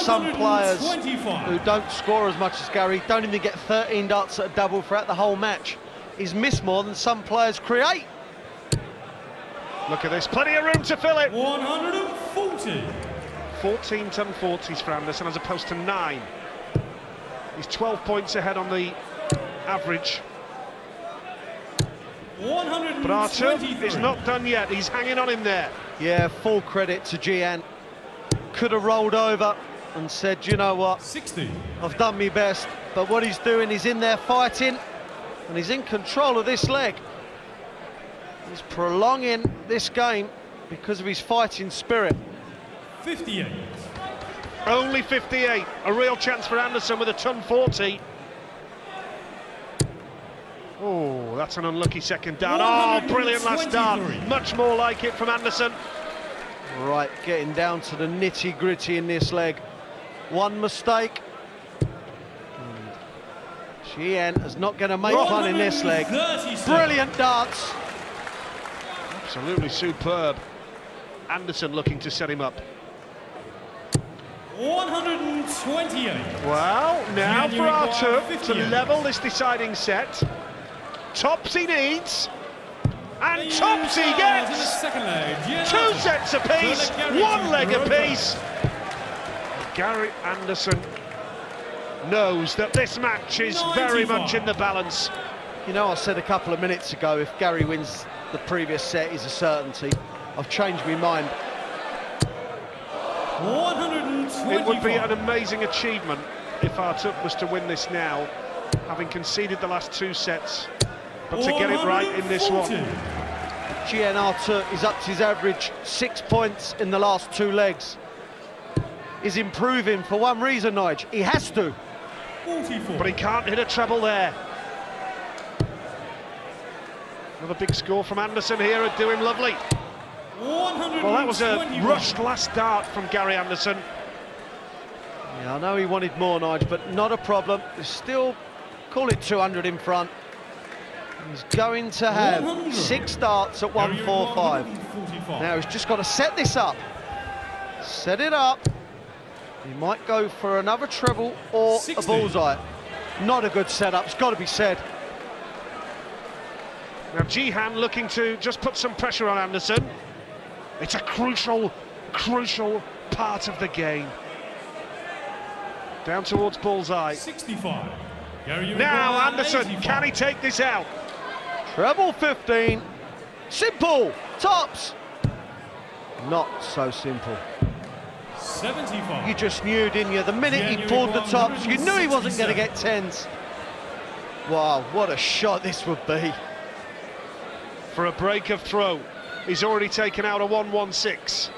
Some players who don't score as much as Gary don't even get 13 darts at a double throughout the whole match. He's missed more than some players create. Look at this, plenty of room to fill it. 140. 14 ton 40s for Anderson as opposed to 9. He's 12 points ahead on the average. But Artut is not done yet, he's hanging on in there. Yeah, full credit to Jyhan. Could have rolled over and said, you know what, 60. I've done my best, but what he's doing, he's in there fighting, and he's in control of this leg. He's prolonging this game because of his fighting spirit. 58. Only 58, a real chance for Anderson with a ton 40. Oh, that's an unlucky second down. Oh, brilliant last dart. Much more like it from Anderson. Right, getting down to the nitty-gritty in this leg. 1 mistake. Jyhan is not going to make one in this leg. Brilliant darts. Absolutely superb. Anderson looking to set him up. 128. Well, now for Artut to level this deciding set. Tops he needs, and tops he gets. 2 sets apiece, 1 leg apiece. Gary Anderson knows that this match is very much in the balance. You know, I said a couple of minutes ago, if Gary wins the previous set, is a certainty. I've changed my mind. 125. It would be an amazing achievement if Artut was to win this now, having conceded the last 2 sets. But to get it right in this one. Jyhan Artut is up to his average 6 points in the last 2 legs. He's improving for one reason, Nigel. He has to. 44. But he can't hit a treble there. Another big score from Anderson here at do him lovely. Well, that was a rushed last dart from Gary Anderson. Yeah, I know he wanted more, Nigel, but not a problem. There's still, call it 200 in front. He's going to have 6 darts at 145. Now he's just got to set this up. Set it up. He might go for another treble or 60. a bullseye. Not a good setup, it's got to be said. Now Jyhan looking to just put some pressure on Anderson. It's a crucial part of the game. Down towards bullseye. 65. Gary, Now Anderson, 85. can he take this out? Treble 15. Simple. Tops. Not so simple. 75. You just knew, didn't you? The minute he pulled the tops, you knew he wasn't going to get 10s. Wow, what a shot this would be. For a break of throw, he's already taken out a 1-1-6.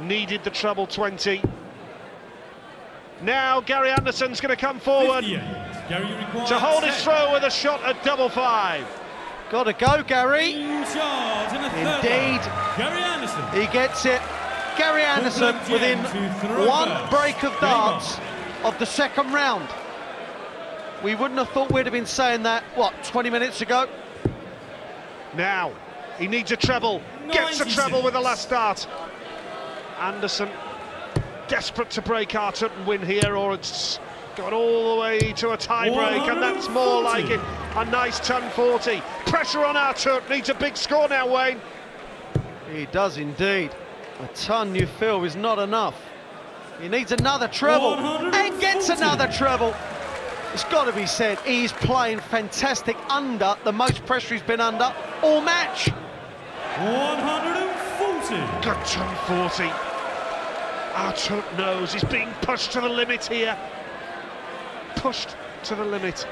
Needed the treble 20. Now Gary Anderson's going to come forward to hold his throw with a shot at double 5. Got to go, Gary. Indeed. Gary Anderson. He gets it. Gary Anderson within one break of darts of the second round. We wouldn't have thought we'd have been saying that, what, 20 minutes ago? Now, he needs a treble. Gets a treble with the last start. Anderson desperate to break Artut and win here, or it's gone all the way to a tie-break, and that's more like it. A nice ton 40. Pressure on Artut, needs a big score now, Wayne. He does indeed. A ton, you feel, is not enough. He needs another treble, and gets another treble. It's got to be said, he's playing fantastic under the most pressure he's been under all match. 140. Good ton 40. Artut knows he's being pushed to the limit here. Pushed to the limit.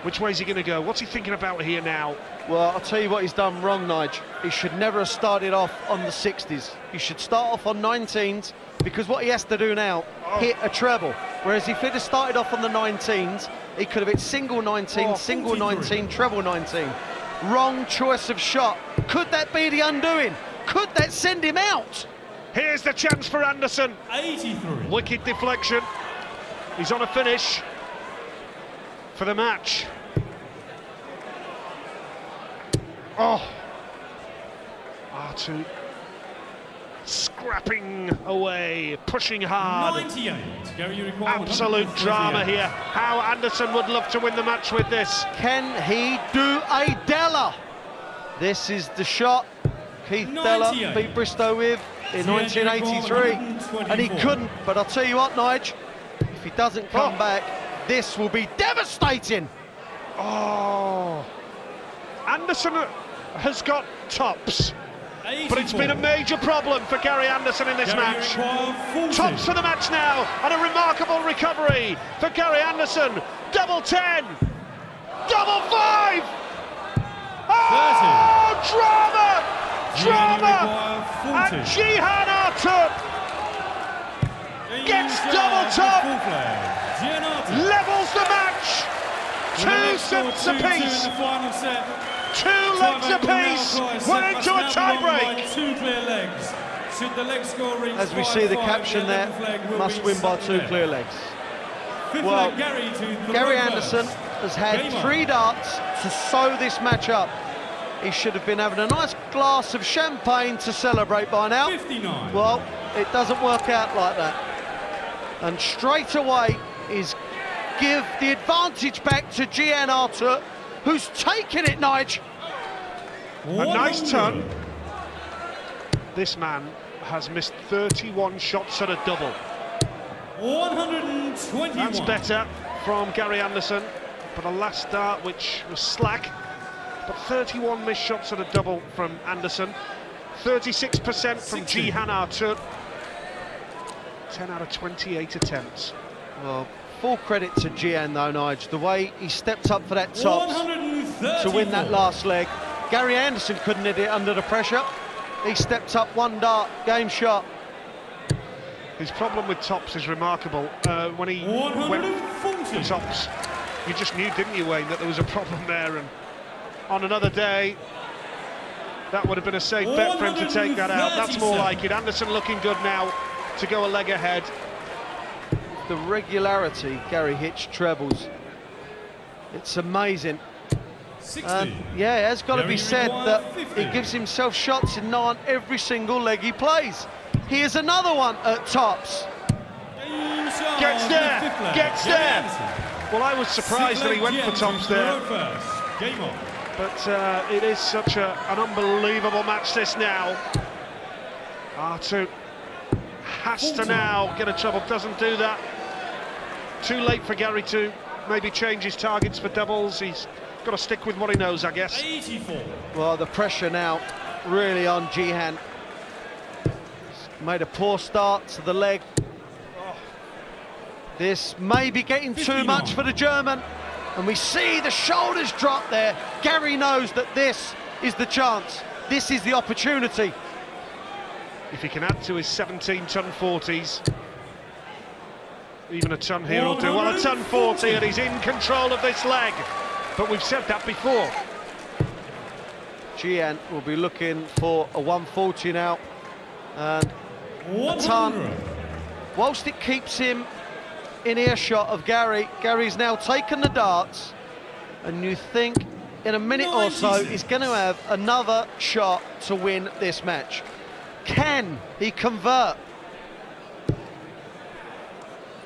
Which way is he going to go? What's he thinking about here now? Well, I'll tell you what he's done wrong, Nige. He should never have started off on the 60s. He should start off on 19s, because what he has to do now, hit a treble. Whereas if he'd have started off on the 19s, he could have hit single 19, single 19, treble 19. Wrong choice of shot. Could that be the undoing? Could that send him out? Here's the chance for Anderson. 83. Wicked deflection. He's on a finish for the match. Oh, Artut scrapping away, pushing hard. 98. Gary, you require Absolute drama here. How Anderson would love to win the match with this. Can he do a Della? This is the shot Keith Della beat Bristow with in 1983, and he couldn't. But I'll tell you what, Nige, if he doesn't come back, this will be devastating. Oh, Anderson has got tops, 84. but it's been a major problem for Gary Anderson in this match. Tops for the match now, and a remarkable recovery for Gary Anderson. Double 10, double 5. Oh, drama! And Jyhan Artut gets double top, levels the match. 2 sets apiece. 2 legs apiece. We're into a tie-break. 2 clear legs. Should the leg score reach As we see the 5-5, caption the there, flag will must be win by set 2 to clear bed. legs. Fifth Well, leg, Gary to Gary reverse. Anderson has had Game on. 3 darts to sew this match up. He should have been having a nice glass of champagne to celebrate by now. 59. Well, it doesn't work out like that. And straight away is give the advantage back to Jyhan Artut, who's taken it, Nige. A nice turn. This man has missed 31 shots at a double. 121. That's better from Gary Anderson, but a last start which was slack. But 31 missed shots at a double from Anderson. 36% from 60. Jyhan Artut. 10 out of 28 attempts. Well, full credit to Jyhan though, Nige. The way he stepped up for that tops to win that last leg. Gary Anderson couldn't hit it under the pressure. He stepped up 1 dart, game shot. His problem with tops is remarkable. When he went for tops, you just knew, didn't you, Wayne, that there was a problem there. And on another day, that would have been a safe bet for him to take that out. That's more like it. Anderson looking good now to go a leg ahead. The regularity Gary hits trebles. It's amazing. 60. Yeah, it has got to be Gary said requires that 50. he gives himself shots in nigh on every single leg he plays. Here's another one at tops. Gets there, gets there. Well, I was surprised that he went for tops there. Game on. But it is such an unbelievable match this now. Artut has to now get a trouble, doesn't do that. Too late for Gary to maybe change his targets for doubles. He's got to stick with what he knows, I guess. 84. Well, the pressure now really on Jyhan. He's made a poor start to the leg. This may be getting too much for the German. And we see the shoulders drop there. Gary knows that this is the chance. This is the opportunity. If he can add to his 17-ton 40s, even a ton here will do. Well, a ton 40, and he's in control of this leg. But we've said that before. Jyhan will be looking for a 140 now. And a ton. Whilst it keeps him in earshot of Gary, Gary's now taken the darts, and you think in a minute or so he's going to have another shot to win this match. Can he convert?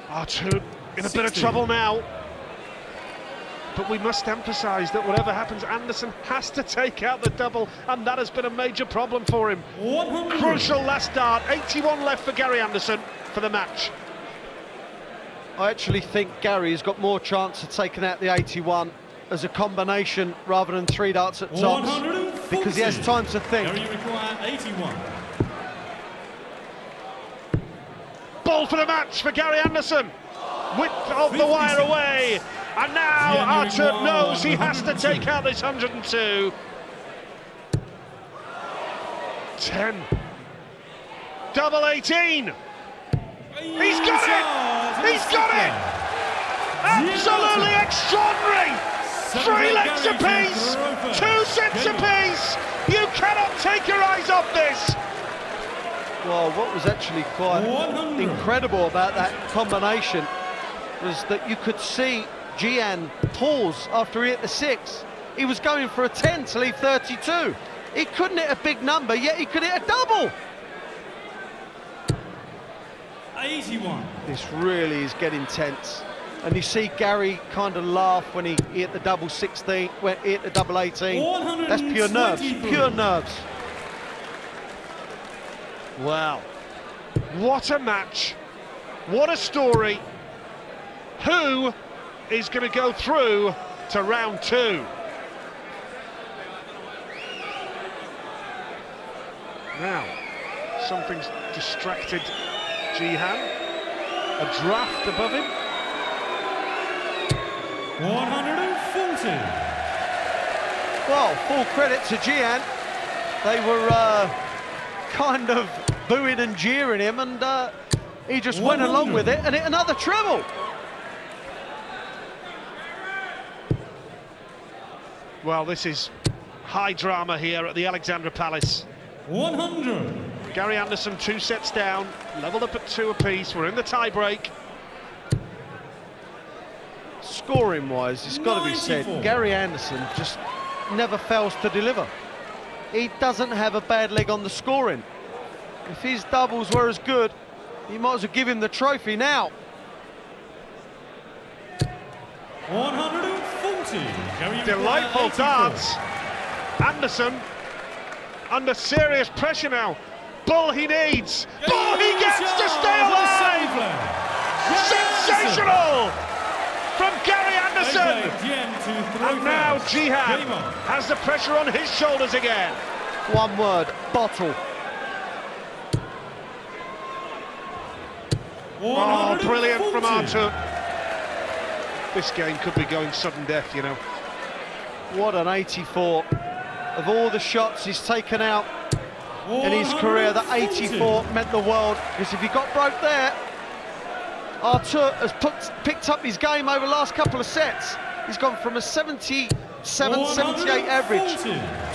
Artut in a bit of trouble now. But we must emphasise that whatever happens, Anderson has to take out the double, and that has been a major problem for him. 100. Crucial last dart, 81 left for Gary Anderson for the match. I actually think Gary has got more chance of taking out the 81 as a combination rather than 3 darts at tops, 140. because he has time to think. Gary require 81. Ball for the match for Gary Anderson. Width of the wire away. And now Artut knows he has to take out this 102. 10. Double 18. He's got it! He's got it! Absolutely extraordinary! 3 legs apiece, 2 sets apiece. You cannot take your eyes off this. Well, what was actually quite incredible about that combination was that you could see Jyhan pause after he hit the 6. He was going for a 10 to leave 32. He couldn't hit a big number, yet he could hit a double. 81. This really is getting tense. And you see Gary kind of laugh when he hit the double 16, when he hit the double 18. That's pure nerves, pure nerves. Wow. What a match. What a story. Who is going to go through to round 2? Now, something's distracted Jyhan. A draft above him. 140. Well, full credit to Jyhan. They were kind of booing and jeering him, and he just went along with it and hit another treble. Well, this is high drama here at the Alexandra Palace. 100. Gary Anderson 2 sets down, levelled up at 2 apiece. We're in the tie-break. Scoring-wise, it's got to be said, Gary Anderson just never fails to deliver. He doesn't have a bad leg on the scoring. If his doubles were as good, you might as well give him the trophy now. 140. Gary Delightful darts. Anderson under serious pressure now. Ball he needs. Ball he gets to stay alive. Sensational from Gary Anderson. And now Jyhan has the pressure on his shoulders again. One word, bottle. Oh, brilliant from Artut. This game could be going sudden death, you know. What an 84. Of all the shots he's taken out in his career, the 84 meant the world, because if he got broke there, Artut has picked up his game over the last couple of sets. He's gone from a 77, 78 average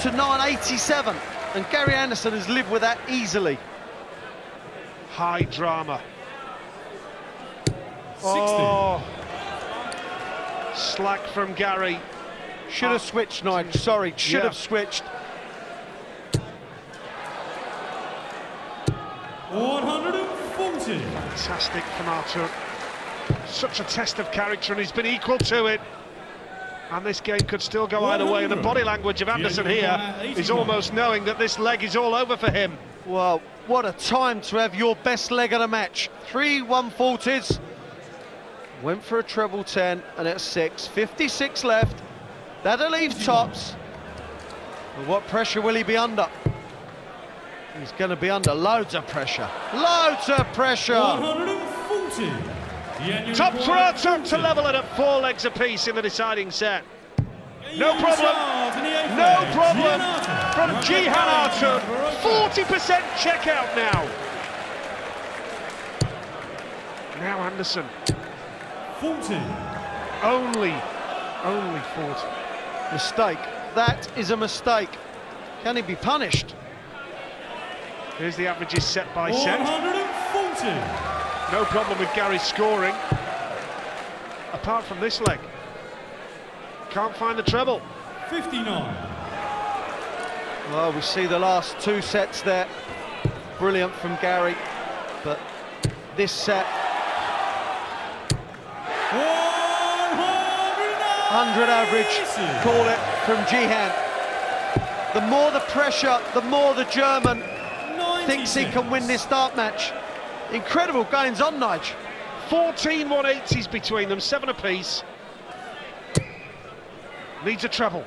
to 987, and Gary Anderson has lived with that easily. High drama. 60. Oh, slack from Gary. Should have switched, Nige. Sorry, should have switched. 140. Fantastic from Artut. Such a test of character, and he's been equal to it. And this game could still go either way. And the body language of Anderson here is almost knowing that this leg is all over for him. Well, what a time to have your best leg of the match. 3 140s. Went for a treble 10 and at 6. 56 left. That'll leave tops. And what pressure will he be under? He's going to be under loads of pressure. Loads of pressure. 140. Top for Artut to level it at 4 legs apiece in the deciding set. No problem. No problem from Jyhan Artut. 40% checkout now. Now Anderson. 40. Only 40. Mistake. That is a mistake. Can he be punished? Here's the averages set by set. 140. No problem with Gary scoring. Apart from this leg. Can't find the treble. 59. Well, we see the last 2 sets there. Brilliant from Gary. But this set... 100 average, call it, from Jyhan. The more the pressure, the more the German thinks he can win this start match. Incredible gains on, Nige. 14 180s between them, 7 apiece. Needs a treble.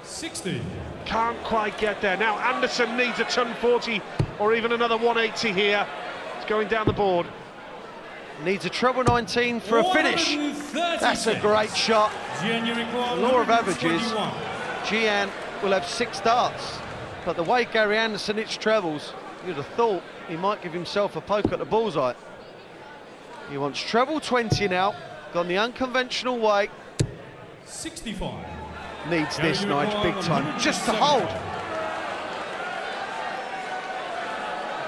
60. Can't quite get there. Now Anderson needs a ton 40 or even another 180 here. It's going down the board. Needs a treble 19 for a finish. That's a great shot. Law of averages, Jyhan will have 6 starts. But the way Gary Anderson hits trebles, you'd have thought he might give himself a poke at the bullseye. He wants treble 20 now, gone the unconventional way. 65. Needs this, Nige, big time, just to hold.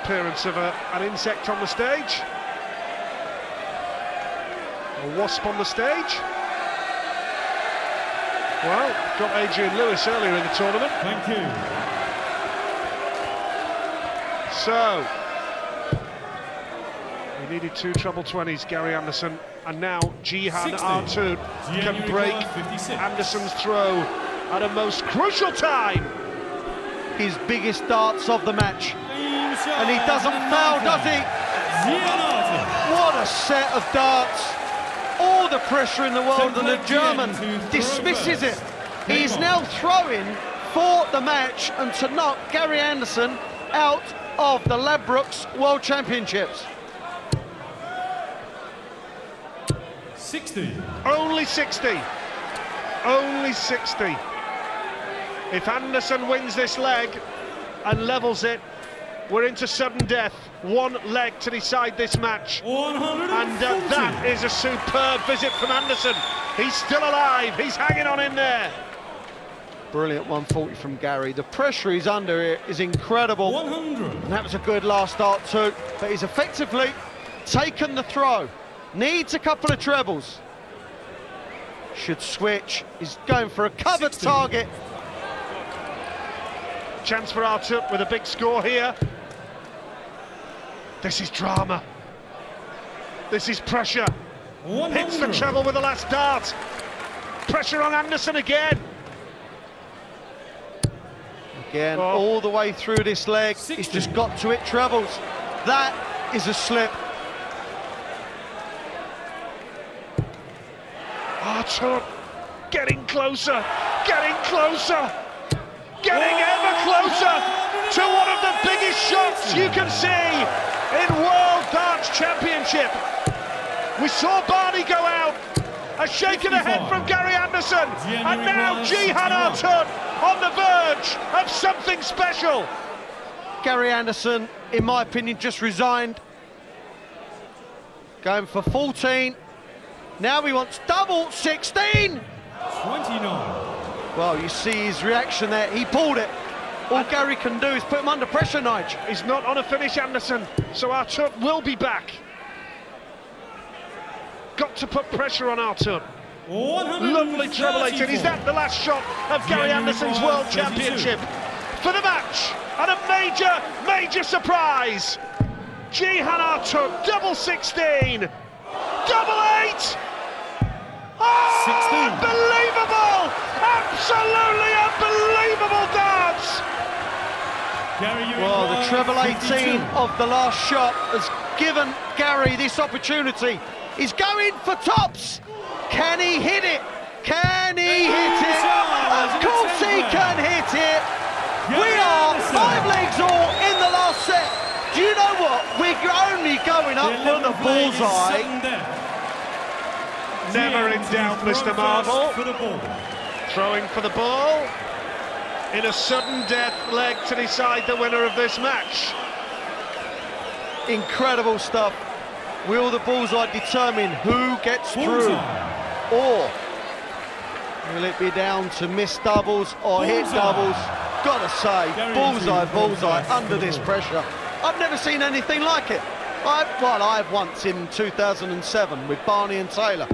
Appearance of an insect on the stage. A wasp on the stage. Well, got Adrian Lewis earlier in the tournament. Thank you. So, we needed 2 treble 20s, Gary Anderson, and now Jyhan Artut can break Anderson's throw at a most crucial time. His biggest darts of the match. And he doesn't foul, does he? What a set of darts. All the pressure in the world, and the German dismisses it. He's now throwing for the match and to knock Gary Anderson out of the Ladbrokes World Championships. 60. Only 60. Only 60. If Anderson wins this leg and levels it, we're into sudden death. 1 leg to decide this match. 140. And that is a superb visit from Anderson. He's still alive. He's hanging on in there. Brilliant 140 from Gary. The pressure he's under here is incredible. 100. And that was a good last start too. But he's effectively taken the throw. Needs a couple of trebles. Should switch. He's going for a covered 60. target. Chance for Artut with a big score here. This is drama. This is pressure. 100. Hits the treble with the last dart. Pressure on Anderson again. Again, all the way through this leg. 60. He's just got to hit trebles. That is a slip. Artut getting closer, getting closer, getting ever closer to one of the biggest shots you can see in World Darts Championship. We saw Barney go out, a shake of the head from Gary Anderson, and now Jyhan Artut on the verge of something special. Gary Anderson, in my opinion, just resigned. Going for 14. Now he wants double 16. 29. Well, you see his reaction there. He pulled it. All Gary can do is put him under pressure, Nige. He's not on a finish, Anderson, so Artut will be back. Got to put pressure on Artut. Lovely treble 18. Is that the last shot of Gary Anderson's World Championship for the match? And a major, major surprise. Jyhan Artut, double 16, double 8. Oh, 16. unbelievable! Absolutely unbelievable darts! Well, the treble 18 of the last shot has given Gary this opportunity. He's going for tops. Can he hit it? Can he hit it? Of course he can hit it. We are 5 legs all in the last set. Do you know what? We're only going up for the bullseye. Never in doubt, Mr. Marvel. Throwing for the ball. In a sudden death leg to decide the winner of this match. Incredible stuff. Will the bullseye determine who gets through? Or will it be down to missed doubles or hit doubles? Gotta say, bullseye under this pressure. I've never seen anything like it. I've once in 2007 with Barney and Taylor.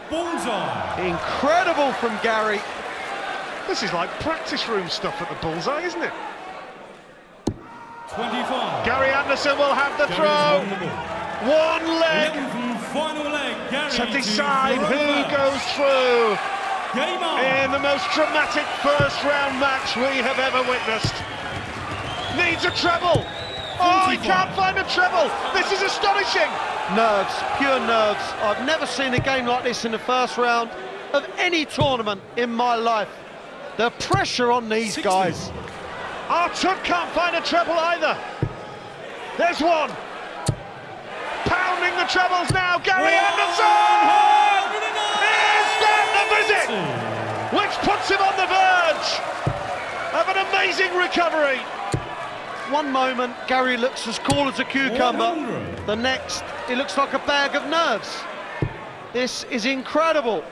Bullseye. Incredible from Gary. This is like practice room stuff at the bullseye, isn't it? 25. Gary Anderson will have the throw. One leg Final leg, Gary to decide who goes through in the most dramatic first round match we have ever witnessed. Needs a treble. Oh, he can't find a treble. This is astonishing. Nerves, pure nerves. I've never seen a game like this in the first round of any tournament in my life. The pressure on these guys. Artut can't find a treble either. There's one. Pounding the trebles now, Gary Anderson! Is that the visit? Which puts him on the verge of an amazing recovery. One moment, Gary looks as cool as a cucumber. The next, he looks like a bag of nerves. This is incredible.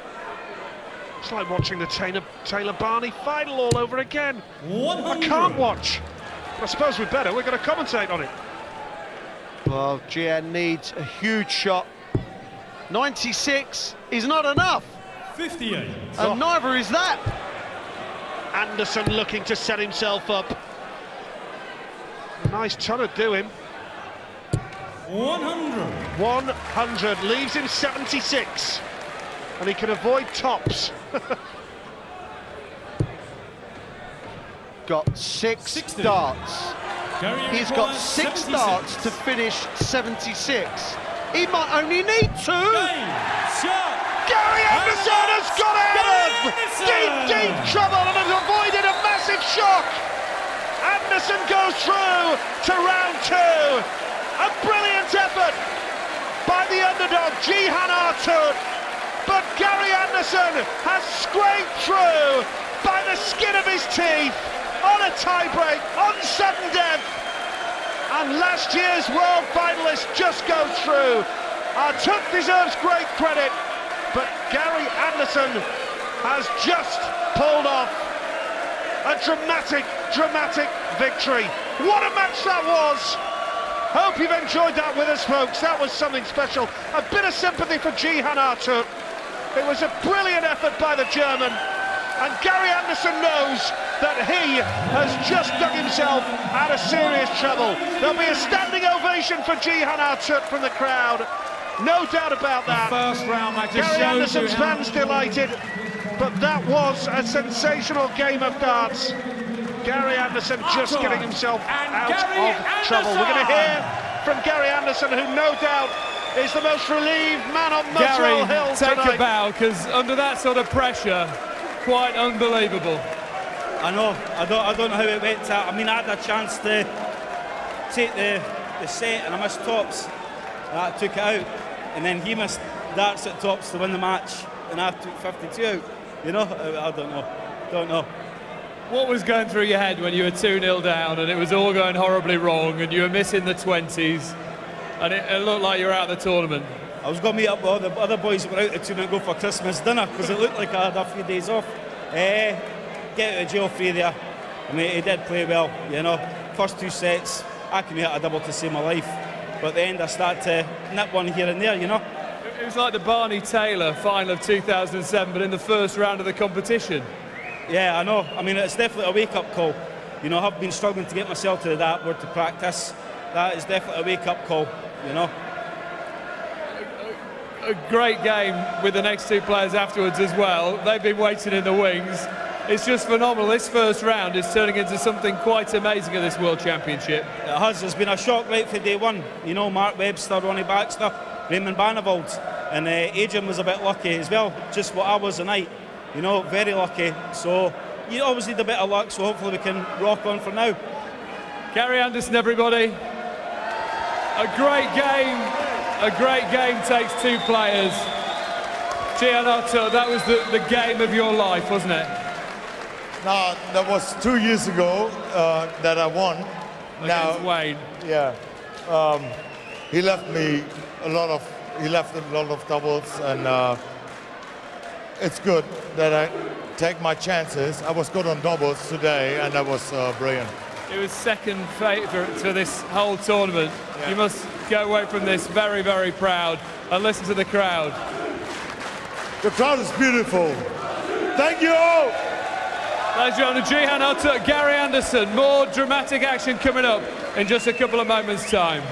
It's like watching the Taylor Barney final all over again. 100. I can't watch. I suppose we'd better. We're going to commentate on it. Well, Jyhan needs a huge shot. 96 is not enough. 58. And neither is that. Anderson looking to set himself up. A nice ton of doing. 100. 100 leaves him 76. And he can avoid tops. Got 6 60. darts. He's got 6 darts to finish 76. He might only need 2. Gary Anderson has got out of deep trouble and has avoided a massive shock. Anderson goes through to round 2. A brilliant effort by the underdog, Jyhan Artut. But Gary Anderson has scraped through by the skin of his teeth on a tie-break, on sudden death. And last year's world finalist just goes through. Artut deserves great credit, but Gary Anderson has just pulled off a dramatic, dramatic victory. What a match that was! Hope you've enjoyed that with us, folks. That was something special. A bit of sympathy for Jyhan Artut. It was a brilliant effort by the German, and Gary Anderson knows that he has just dug himself out of serious trouble. There'll be a standing ovation for Jyhan Artut from the crowd, no doubt about that. First round match. Gary Anderson's fans delighted, but that was a sensational game of darts. Gary Anderson just getting himself out of trouble. We're going to hear from Gary Anderson, who no doubt is the most relieved man on Muswell Hill take tonight. a bow, because under that sort of pressure, quite unbelievable. I know, I don't know how it went. I mean, I had a chance to take the set and I missed tops, and I took it out, and then he missed darts at tops to win the match, and I took 52 out. You know, I don't know. What was going through your head when you were 2-0 down and it was all going horribly wrong and you were missing the 20s and it looked like you were out of the tournament? I was going to meet up with all the other boys that were out the tournament, go for Christmas dinner, because it looked like I had a few days off. Get out of jail free there. I mean, he did play well, you know. First 2 sets, I can hit a double to save my life. But at the end, I started to nip one here and there, you know. It was like the Barney Taylor final of 2007, but in the first round of the competition. Yeah, I know. I mean, it's definitely a wake-up call. You know, I've been struggling to get myself to the dartboard to practice. That is definitely a wake-up call, you know. A great game with the next two players afterwards as well. They've been waiting in the wings. It's just phenomenal. This first round is turning into something quite amazing at this World Championship. It has. It's been a shock right from day one. You know, Mark Webster, Ronnie Baxter, Raymond Barneveld, and Adrian was a bit lucky as well. Just what I was tonight. You know, very lucky. So you always need a bit of luck. So hopefully we can rock on from now. Gary Anderson, everybody. A great game. A great game takes two players. Jyhan Artut, that was the game of your life, wasn't it? No, that was 2 years ago that I won. Against Wayne. Yeah. He left a lot of doubles, and it's good that I take my chances. I was good on doubles today, and that was brilliant. It was second favourite to this whole tournament. Yeah. You must go away from this very, very proud, and listen to the crowd. The crowd is beautiful. Thank you all. Ladies and gentlemen, Jyhan Artut, Gary Anderson. More dramatic action coming up in just a couple of moments' time.